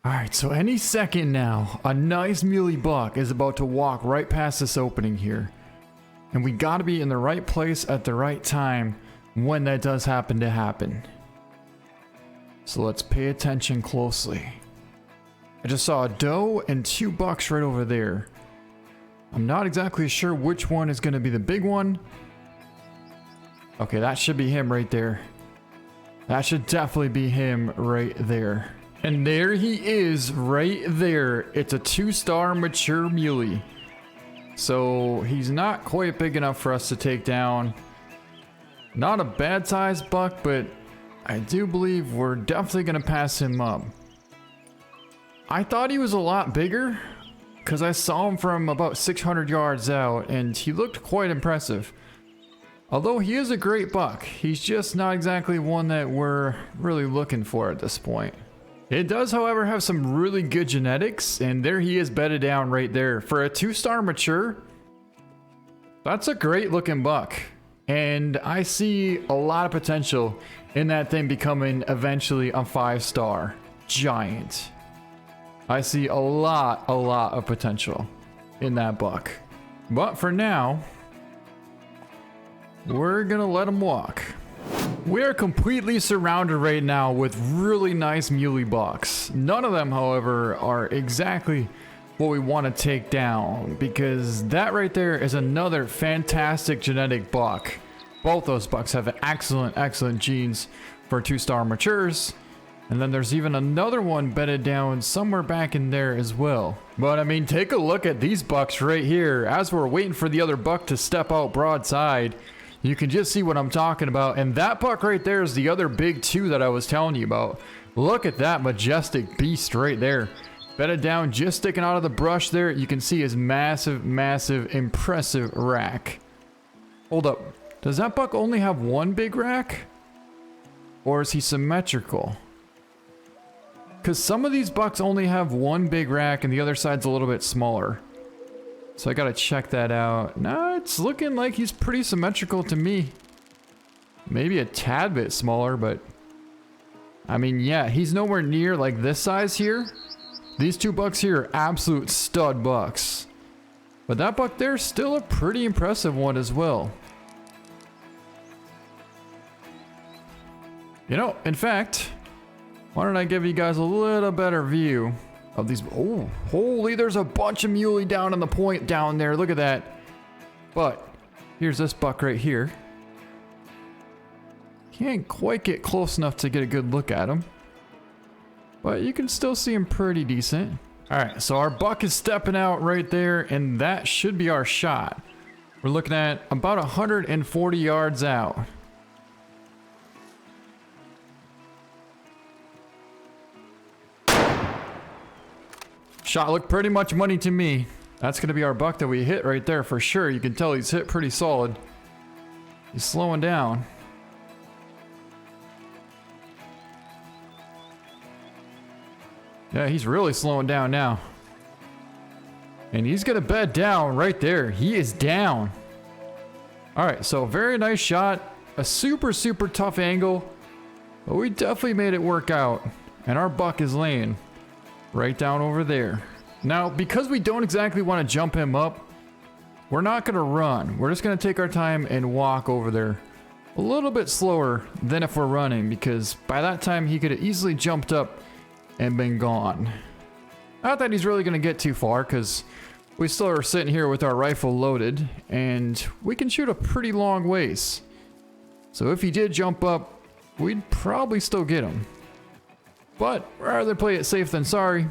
Alright, so any second now, a nice muley buck is about to walk right past this opening here. And we gotta be in the right place at the right time when that does happen to happen. So let's pay attention closely. I just saw a doe and 2 bucks right over there. I'm not exactly sure which one is gonna be the big one. Okay, that should be him right there. That should definitely be him right there. And there he is right there. It's a 2-star mature muley. So he's not quite big enough for us to take down. Not a bad sized buck, but I do believe we're definitely gonna pass him up. I thought he was a lot bigger because I saw him from about 600 yards out and he looked quite impressive. Although he is a great buck, he's just not exactly one that we're really looking for at this point. It does, however, have some really good genetics, and there he is bedded down right there. For a 2-star mature, that's a great looking buck. And I see a lot of potential in that thing becoming eventually a 5-star giant. I see a lot of potential in that buck. But for now, we're gonna let him walk. We are completely surrounded right now with really nice muley bucks. None of them, however, are exactly what we want to take down, because that right there is another fantastic genetic buck. Both those bucks have excellent genes for 2-star matures. And then there's even another one bedded down somewhere back in there as well. But I mean, take a look at these bucks right here. As we're waiting for the other buck to step out broadside, you can just see what I'm talking about. And that buck right there is the other big 2 that I was telling you about. Look at that majestic beast right there. Bedded down, just sticking out of the brush there. You can see his massive, impressive rack. Hold up. Does that buck only have 1 big rack? Or is he symmetrical? Because some of these bucks only have 1 big rack and the other side's a little bit smaller. So I gotta check that out. Nah, it's looking like he's pretty symmetrical to me. Maybe a tad bit smaller, but I mean, yeah, he's nowhere near like this size here. These 2 bucks here are absolute stud bucks. But that buck there's still a pretty impressive one as well. You know, in fact, why don't I give you guys a little better view of these. Oh, holy, there's a bunch of muley down on the point down there. Look at that. But here's this buck right here. Can't quite get close enough to get a good look at him, but you can still see him pretty decent. All right, so our buck is stepping out right there, and that should be our shot. We're looking at about 140 yards out. Shot looked pretty much money to me. That's gonna be our buck that we hit right there for sure. You can tell he's hit pretty solid. He's slowing down. Yeah, he's really slowing down now. And he's gonna bed down right there. He is down. All right, so very nice shot. A super tough angle, but we definitely made it work out. And our buck is laying right down over there. Now, because we don't exactly want to jump him up, we're not going to run. We're just going to take our time and walk over there a little bit slower than if we're running, because by that time he could have easily jumped up and been gone. Not that he's really going to get too far, because we still are sitting here with our rifle loaded and we can shoot a pretty long ways. So if he did jump up, we'd probably still get him. But rather play it safe than sorry,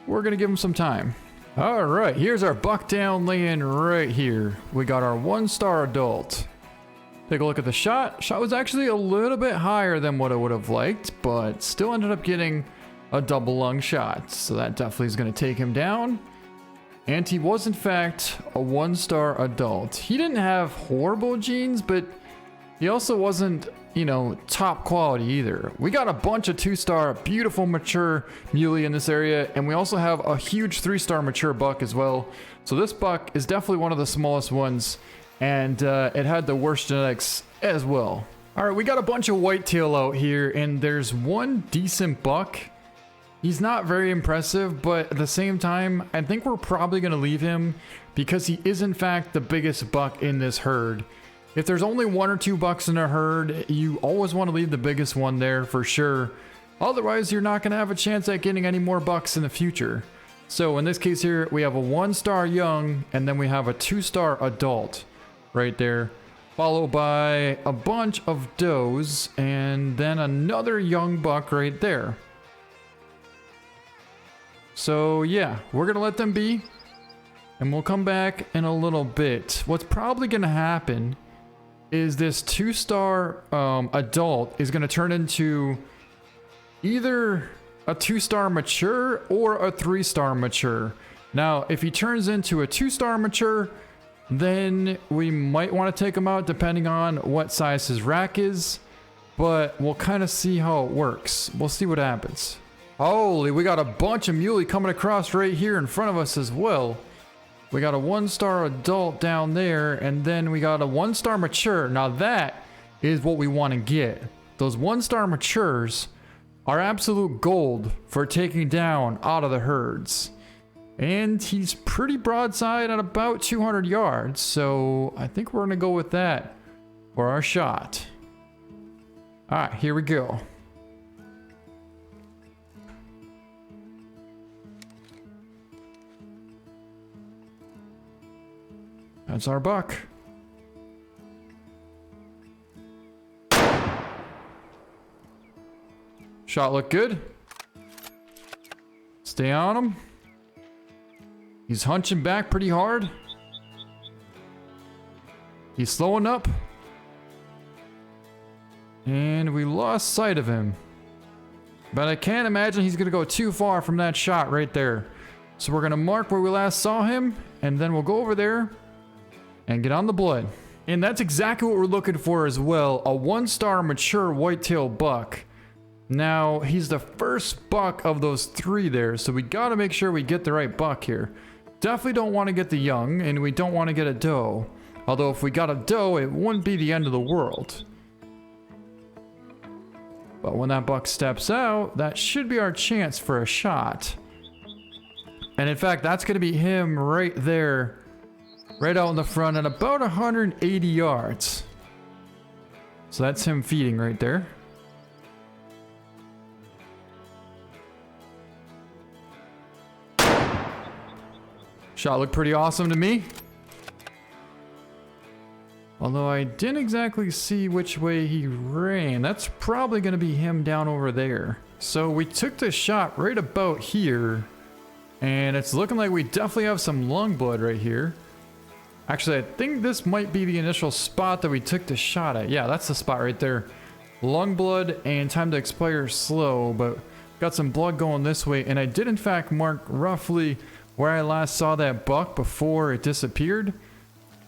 we're gonna give him some time. All right, here's our buck down laying right here. We got our 1-star adult. Take a look at the shot. Shot was actually a little bit higher than what I would have liked, but still ended up getting a double lung shot. So that definitely is gonna take him down. And he was in fact a 1-star adult. He didn't have horrible genes, but he also wasn't, you know, top quality either. We got a bunch of 2-star beautiful mature muley in this area, and we also have a huge 3-star mature buck as well. So this buck is definitely one of the smallest ones, and it had the worst genetics as well. All right, we got a bunch of whitetail out here, and there's one decent buck He's not very impressive, but at the same time, I think we're probably going to leave him because he is in fact the biggest buck in this herd. If there's only 1 or 2 bucks in a herd, you always want to leave the biggest one there for sure. Otherwise, you're not going to have a chance at getting any more bucks in the future. So in this case here, we have a 1-star young, and then we have a 2-star adult right there, followed by a bunch of does, and then another young buck right there. So yeah, we're gonna let them be, and we'll come back in a little bit. What's probably gonna happen is this 2-star adult is gonna turn into either a 2-star mature or a 3-star mature. Now, if he turns into a 2-star mature, then we might want to take him out depending on what size his rack is, but we'll kind of see how it works. We'll see what happens. Holy, we got a bunch of muley coming across right here in front of us as well. We got a 1-star adult down there, and then we got a 1-star mature. Now that is what we want to get. Those 1-star matures are absolute gold for taking down out of the herds. And he's pretty broadside at about 200 yards, so I think we're going to go with that for our shot. Alright, here we go. That's our buck. Shot looked good. Stay on him. He's hunching back pretty hard. He's slowing up. And we lost sight of him. But I can't imagine he's going to go too far from that shot right there. So we're going to mark where we last saw him, and then we'll go over there and get on the blood. And that's exactly what we're looking for as well. A 1-star mature whitetail buck. Now, he's the first buck of those 3 there, so we got to make sure we get the right buck here. Definitely don't want to get the young, and we don't want to get a doe. Although if we got a doe, it wouldn't be the end of the world. But when that buck steps out, that should be our chance for a shot. And in fact, that's going to be him right there, right out in the front at about 180 yards. So that's him feeding right there. Shot looked pretty awesome to me. Although I didn't exactly see which way he ran. That's probably going to be him down over there. So we took the shot right about here. And it's looking like we definitely have some lung blood right here. Actually, I think this might be the initial spot that we took the shot at. Yeah, that's the spot right there. Lung blood and time to expire slow. But got some blood going this way. And I did in fact mark roughly where I last saw that buck before it disappeared.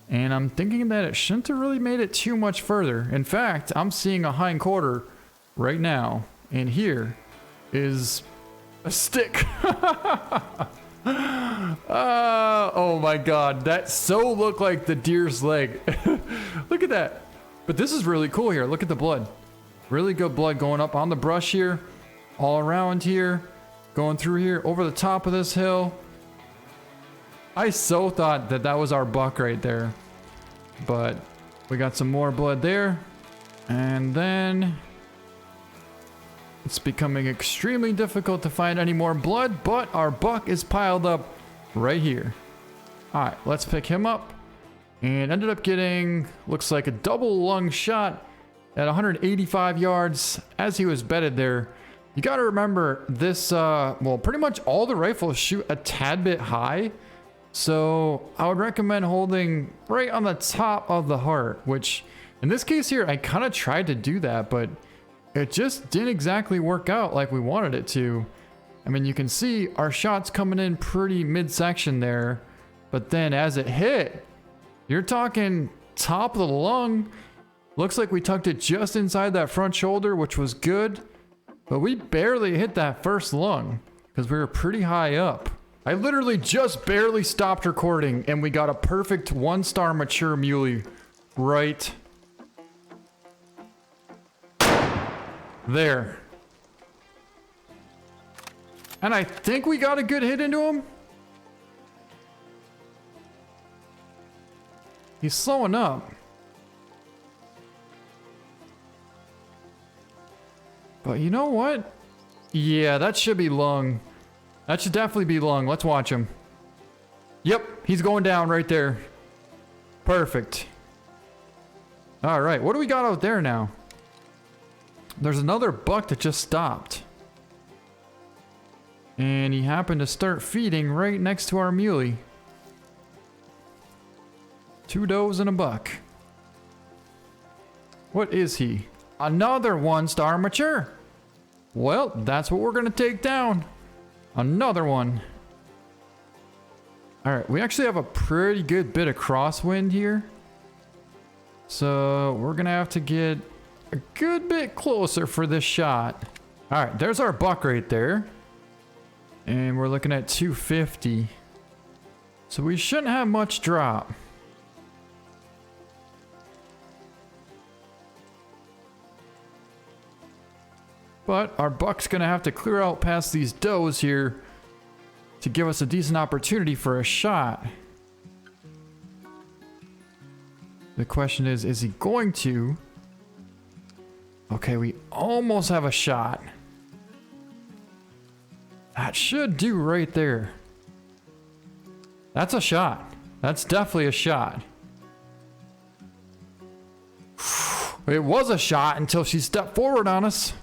And I'm thinking that it shouldn't have really made it too much further. In fact, I'm seeing a hind quarter right now. And here is a stick. Oh my god, that so looked like the deer's leg. Look at that. But this is really cool here. Look at the blood. Really good blood going up on the brush here. All around here. Going through here. Over the top of this hill. I so thought that that was our buck right there. But we got some more blood there. And then it's becoming extremely difficult to find any more blood, but our buck is piled up right here. Alright, let's pick him up. And ended up getting, looks like a double lung shot at 185 yards as he was bedded there. You gotta remember this, well, pretty much all the rifles shoot a tad bit high. So I would recommend holding right on the top of the heart, which in this case here, I kind of tried to do that, but it just didn't exactly work out like we wanted it to. I mean, you can see our shots coming in pretty midsection there, but then as it hit, you're talking top of the lung. Looks like we tucked it just inside that front shoulder, which was good, but we barely hit that first lung because we were pretty high up. I literally just barely stopped recording and we got a perfect 1-star mature muley right there. And I think we got a good hit into him. He's slowing up. But you know what? Yeah, that should be lung. That should definitely be lung. Let's watch him. Yep, he's going down right there. Perfect. All right, what do we got out there now? There's another buck that just stopped. And he happened to start feeding right next to our muley. 2 does and a buck. What is he? Another 1-star mature. Well, that's what we're gonna take down. Another one. All right, we actually have a pretty good bit of crosswind here. So we're gonna have to get a good bit closer for this shot. All right, there's our buck right there. And we're looking at 250. So we shouldn't have much drop. But our buck's gonna have to clear out past these does here to give us a decent opportunity for a shot. The question is he going to? Okay, we almost have a shot. That should do right there. That's a shot. That's definitely a shot. It was a shot until she stepped forward on us.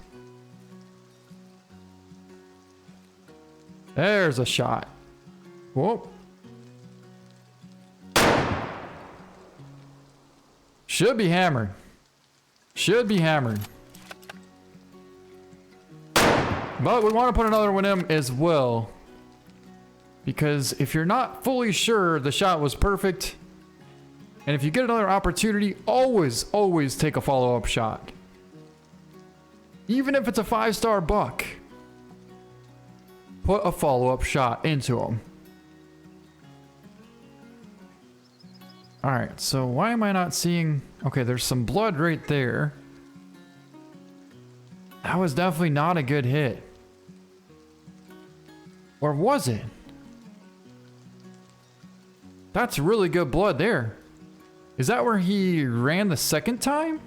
There's a shot. Whoa. Should be hammered. Should be hammered. But we want to put another one in as well. Because if you're not fully sure the shot was perfect, and if you get another opportunity, always take a follow-up shot. Even if it's a 5-star buck. Put a follow-up shot into him. Alright, so why am I not seeing... Okay, there's some blood right there. That was definitely not a good hit. Or was it? That's really good blood there. Is that where he ran the second time?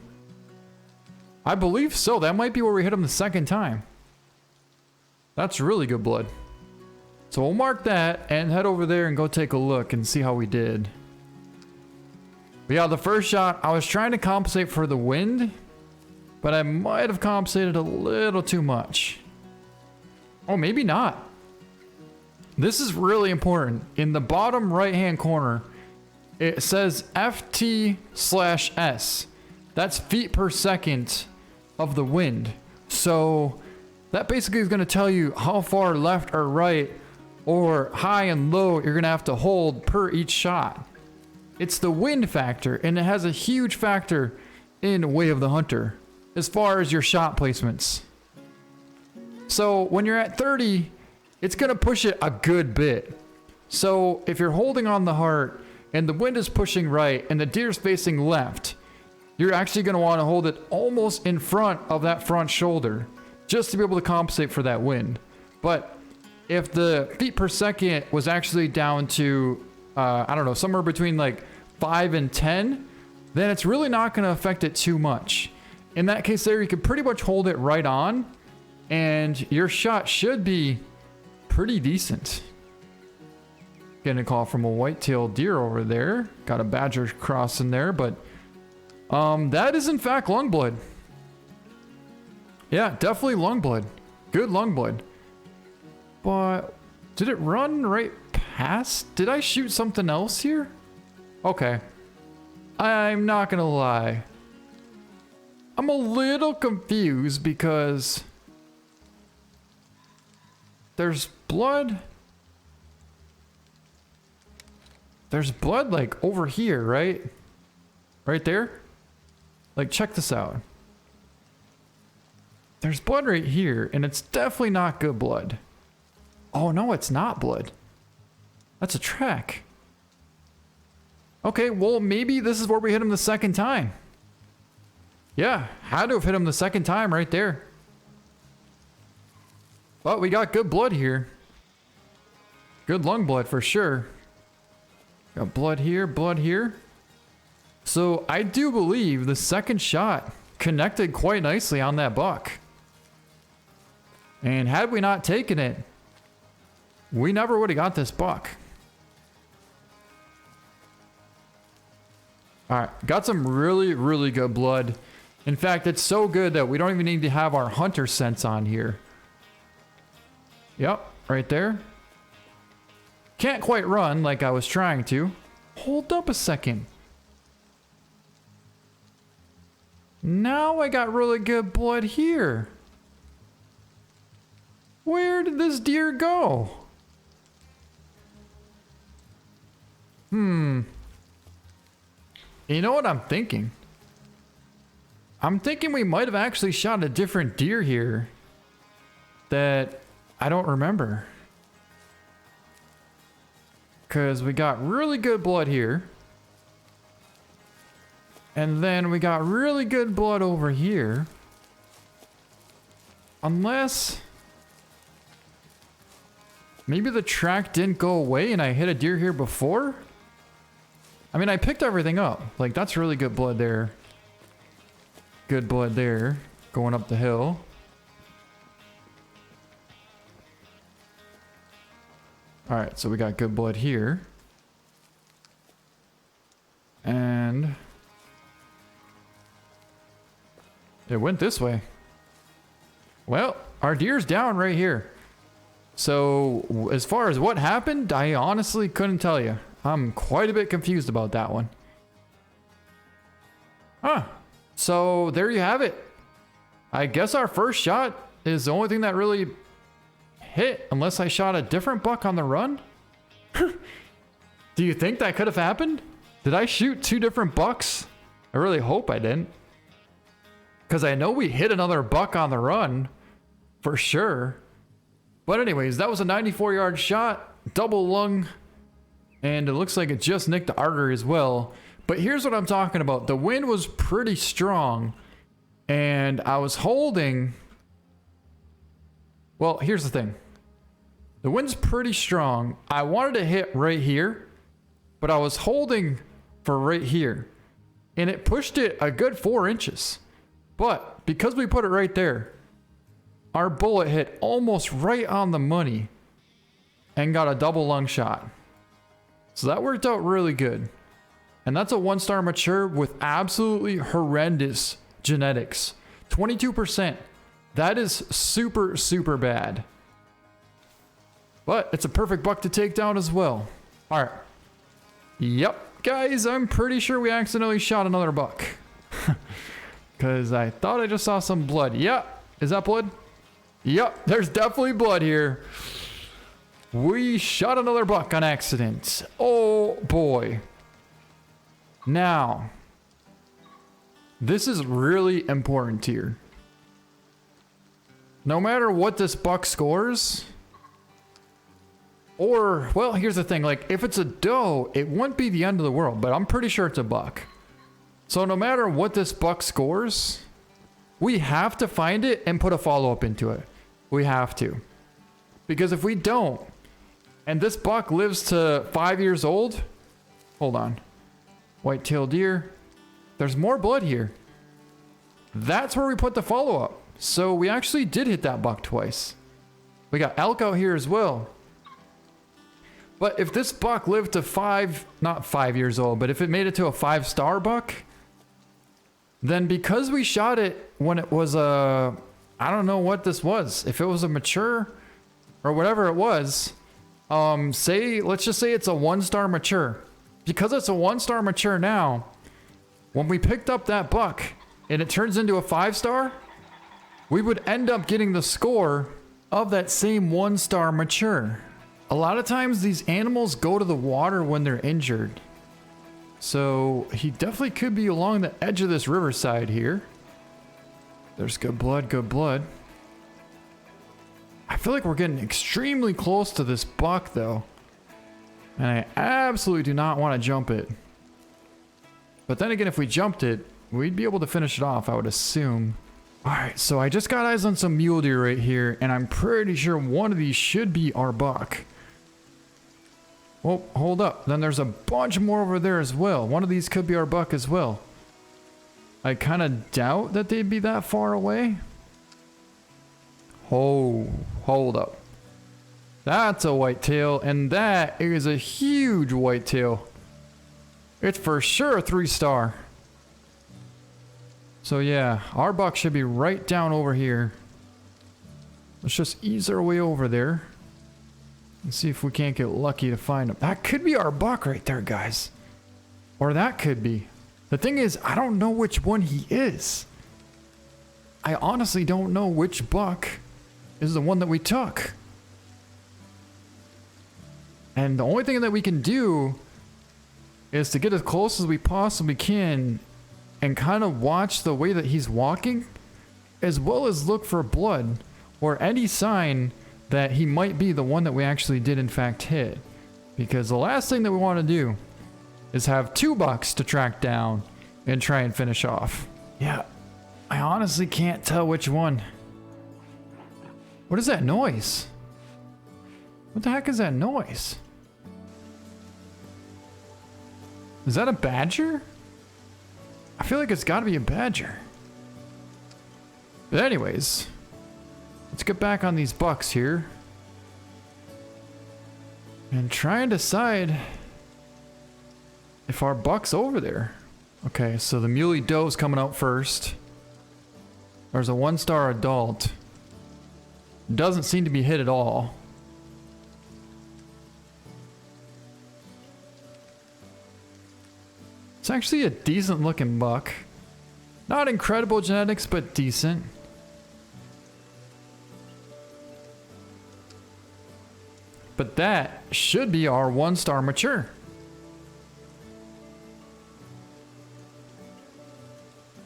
I believe so. That might be where we hit him the second time. That's really good blood. So we'll mark that and head over there and go take a look and see how we did. But yeah, the first shot, I was trying to compensate for the wind, but I might have compensated a little too much. Oh, maybe not. This is really important. In the bottom right-hand corner, it says FT/S. That's feet per second of the wind. So that basically is going to tell you how far left or right or high and low you're going to have to hold per each shot. It's the wind factor, and it has a huge factor in Way of the Hunter as far as your shot placements. So when you're at 30, it's going to push it a good bit. So if you're holding on the heart and the wind is pushing right and the deer's facing left, you're actually going to want to hold it almost in front of that front shoulder just to be able to compensate for that wind. But if the feet per second was actually down to, I don't know, somewhere between like 5 and 10, then it's really not going to affect it too much. In that case there, you can pretty much hold it right on and your shot should be pretty decent. Getting a call from a white-tailed deer over there. Got a badger crossing there, but that is in fact lung blood. Yeah, definitely lung blood. Good lung blood. But did it run right past? Did I shoot something else here? Okay. I'm not gonna lie. I'm a little confused because there's blood. There's blood like over here, right? Right there? Like, check this out. There's blood right here, and it's definitely not good blood. Oh, no, it's not blood. That's a track. Okay, well, maybe this is where we hit him the second time. Yeah, had to have hit him the second time right there. But we got good blood here. Good lung blood for sure. Got blood here, blood here. So I do believe the second shot connected quite nicely on that buck. And had we not taken it, we never would have got this buck. Alright, got some really, really good blood. In fact, it's so good that we don't even need to have our hunter sense on here. Yep, right there. Can't quite run like I was trying to. Hold up a second. Now I got really good blood here. Where did this deer go? You know what I'm thinking? I'm thinking we might have actually shot a different deer here that I don't remember. Because we got really good blood here. And then we got really good blood over here. Unless maybe the track didn't go away and I hit a deer here before? I mean, I picked everything up. Like, that's really good blood there. Good blood there. Going up the hill. Alright, so we got good blood here. And it went this way. Well, our deer's down right here. So, as far as what happened, I honestly couldn't tell you. I'm quite a bit confused about that one. Huh. So, there you have it. I guess our first shot is the only thing that really hit, unless I shot a different buck on the run. Do you think that could have happened? Did I shoot two different bucks? I really hope I didn't. Because I know we hit another buck on the run. For sure. But anyways, that was a 94-yard shot. Double lung. And it looks like it just nicked the artery as well. But here's what I'm talking about. The wind was pretty strong. And I was holding... Well, here's the thing. The wind's pretty strong. I wanted to hit right here. But I was holding for right here. And it pushed it a good 4 inches. But because we put it right there, our bullet hit almost right on the money and got a double lung shot. So that worked out really good. And that's a 1-star mature with absolutely horrendous genetics. 22%. That is super, super bad. But it's a perfect buck to take down as well. All right. Yep, guys, I'm pretty sure we accidentally shot another buck. Because I thought I just saw some blood. Yep. Is that blood? Yep, there's definitely blood here. We shot another buck on accident. Oh, boy. Now, this is really important here. No matter what this buck scores, or, well, here's the thing. Like, if it's a doe, it wouldn't be the end of the world, but I'm pretty sure it's a buck. So no matter what this buck scores, we have to find it and put a follow-up into it. We have to. Because if we don't, and this buck lives to 5 years old, hold on. White-tailed deer. There's more blood here. That's where we put the follow-up. So we actually did hit that buck twice. We got elk out here as well. But if this buck lived to not 5 years old, but if it made it to a 5-star buck, then because we shot it when it was a, I don't know what this was. If it was a mature or whatever it was, let's just say it's a 1-star mature. Because it's a 1-star mature now, when we picked up that buck and it turns into a 5-star, we would end up getting the score of that same 1-star mature. A lot of times these animals go to the water when they're injured. So he definitely could be along the edge of this riverside here. There's good blood, good blood. I feel like we're getting extremely close to this buck though. And I absolutely do not want to jump it. But then again, if we jumped it, we'd be able to finish it off, I would assume. All right, so I just got eyes on some mule deer right here, and I'm pretty sure one of these should be our buck. Oh, hold up. Then there's a bunch more over there as well. One of these could be our buck as well. I kind of doubt that they'd be that far away. Oh, hold up. That's a whitetail, and that is a huge whitetail. It's for sure a 3-star. So yeah, our buck should be right down over here. Let's just ease our way over there and see if we can't get lucky to find him. That could be our buck right there, guys. Or that could be. The thing is, I don't know which one he is. I honestly don't know which buck is the one that we took. And the only thing that we can do is to get as close as we possibly can and kind of watch the way that he's walking, as well as look for blood or any sign that he might be the one that we actually did in fact hit. Because the last thing that we want to do is have 2 bucks to track down and try and finish off. Yeah, I honestly can't tell which one. What is that noise? What the heck is that noise? Is that a badger? I feel like it's got to be a badger. But anyways, let's get back on these bucks here and try and decide if our buck's over there. Okay, so the muley doe's coming out first. There's a 1-star adult. Doesn't seem to be hit at all. It's actually a decent looking buck. Not incredible genetics, but decent. But that should be our 1-star mature.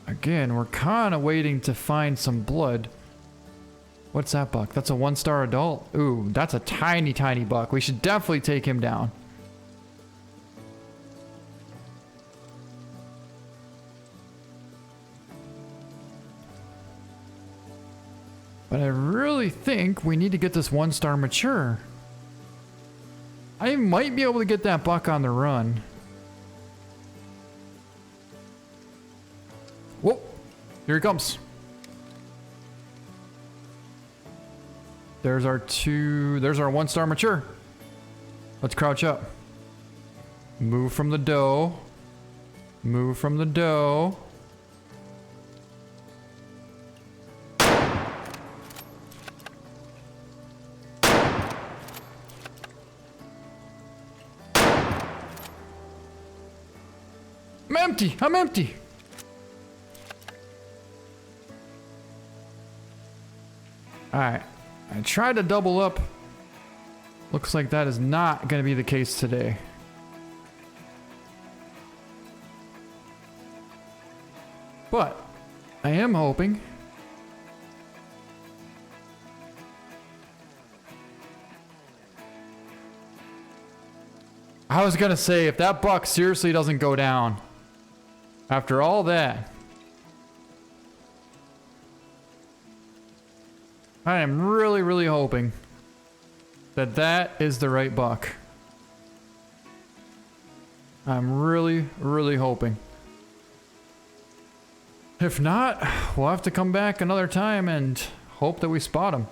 Again, we're kind of waiting to find some blood. What's that buck? That's a 1-star adult. Ooh, that's a tiny, tiny buck. We should definitely take him down. But I really think we need to get this 1-star mature. I might be able to get that buck on the run. Whoa, here he comes. There's our 1-star mature. Let's crouch up. Move from the doe. Move from the doe. I'm empty. Alright, I tried to double up. Looks like that is not going to be the case today. But I am hoping. I was going to say, if that buck seriously doesn't go down after all that, I am really, really hoping that that is the right buck. I'm really, really hoping. If not, we'll have to come back another time and hope that we spot him.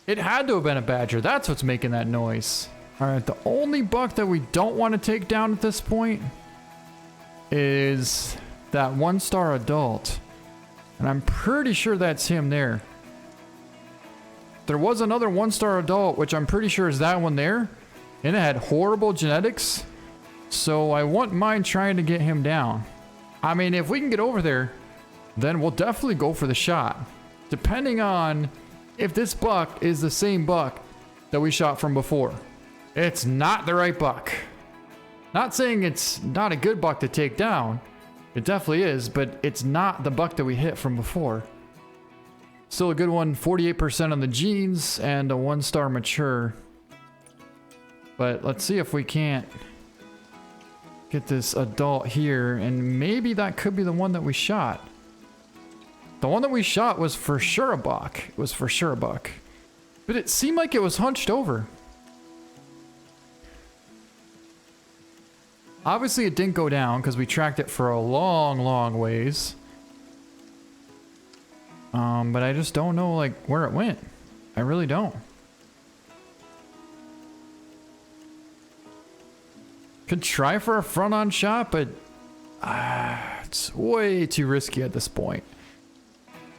It had to have been a badger. That's what's making that noise. All right, the only buck that we don't want to take down at this point is that 1-star adult. And I'm pretty sure that's him there. There was another 1-star adult, which I'm pretty sure is that one there. And it had horrible genetics. So I wouldn't mind trying to get him down. I mean, if we can get over there, then we'll definitely go for the shot. Depending on if this buck is the same buck that we shot from before. It's not the right buck. Not saying it's not a good buck to take down. It definitely is, but it's not the buck that we hit from before. Still a good one, 48% on the genes and a 1-star mature. But let's see if we can't get this adult here, and maybe that could be the one that we shot. The one that we shot was for sure a buck. It was for sure a buck. But it seemed like it was hunched over. Obviously it didn't go down because we tracked it for a long, long ways. But I just don't know like where it went. I really don't. Could try for a front-on shot, but it's way too risky at this point.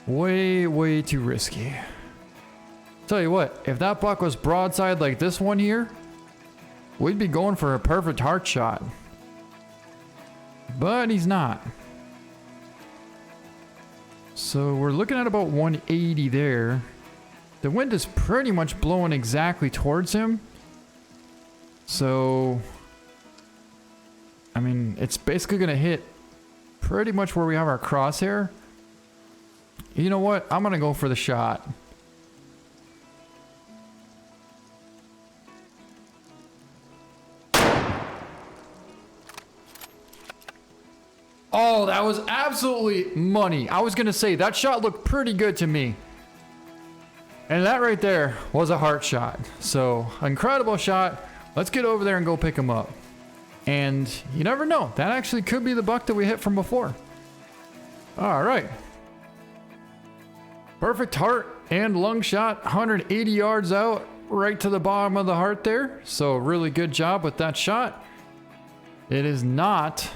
Way too risky. Tell you what, if that buck was broadside like this one here, we'd be going for a perfect heart shot. But he's not. So we're looking at about 180 there. The wind is pretty much blowing exactly towards him. So, I mean, it's basically going to hit pretty much where we have our crosshair. You know what? I'm going to go for the shot. Oh, that was absolutely money. I was going to say, that shot looked pretty good to me. And that right there was a heart shot. So, incredible shot. Let's get over there and go pick him up. And you never know. That actually could be the buck that we hit from before. All right. Perfect heart and lung shot. 180 yards out, right to the bottom of the heart there. So, really good job with that shot. It is not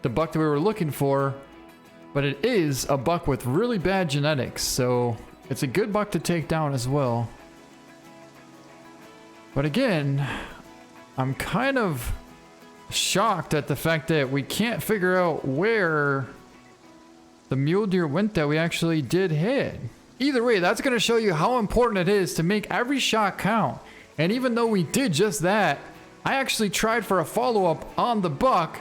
the buck that we were looking for, but it is a buck with really bad genetics, so it's a good buck to take down as well. But again, I'm kind of shocked at the fact that we can't figure out where the mule deer went that we actually did hit. Either way, that's going to show you how important it is to make every shot count. And even though we did just that, I actually tried for a follow-up on the buck.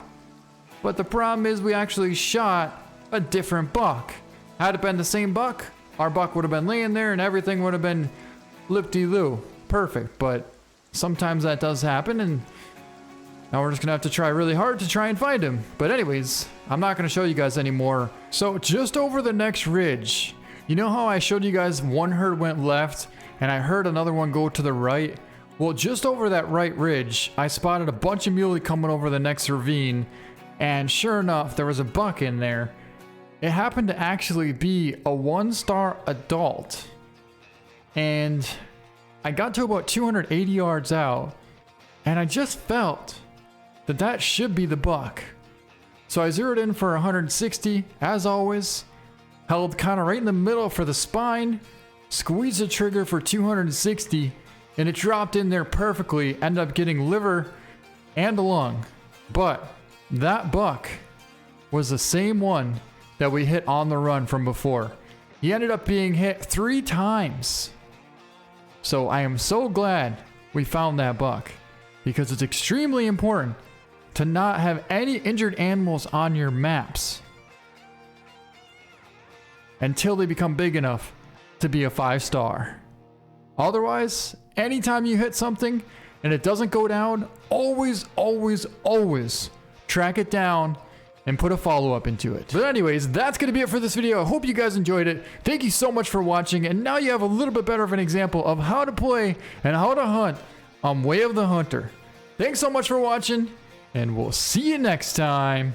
But the problem is we actually shot a different buck. Had it been the same buck, our buck would have been laying there and everything would have been lip-de-loo. Perfect, but sometimes that does happen and now we're just gonna have to try really hard to try and find him. But anyways, I'm not gonna show you guys anymore. So just over the next ridge, you know how I showed you guys one herd went left and I heard another one go to the right? Well, just over that right ridge, I spotted a bunch of muley coming over the next ravine. And sure enough, there was a buck in there. It happened to actually be a 1-star adult. And I got to about 280 yards out, and I just felt that that should be the buck. So I zeroed in for 160, as always. Held kind of right in the middle for the spine. Squeezed the trigger for 260, and it dropped in there perfectly. Ended up getting liver and a lung. But that buck was the same one that we hit on the run from before. He ended up being hit 3 times. So I am so glad we found that buck, because it's extremely important to not have any injured animals on your maps until they become big enough to be a 5-star. Otherwise, anytime you hit something and it doesn't go down, always track it down and put a follow-up into it. But anyways, that's going to be it for this video. I hope you guys enjoyed it. Thank you so much for watching, and now you have a little bit better of an example of how to play and how to hunt on Way of the Hunter. Thanks so much for watching, and we'll see you next time.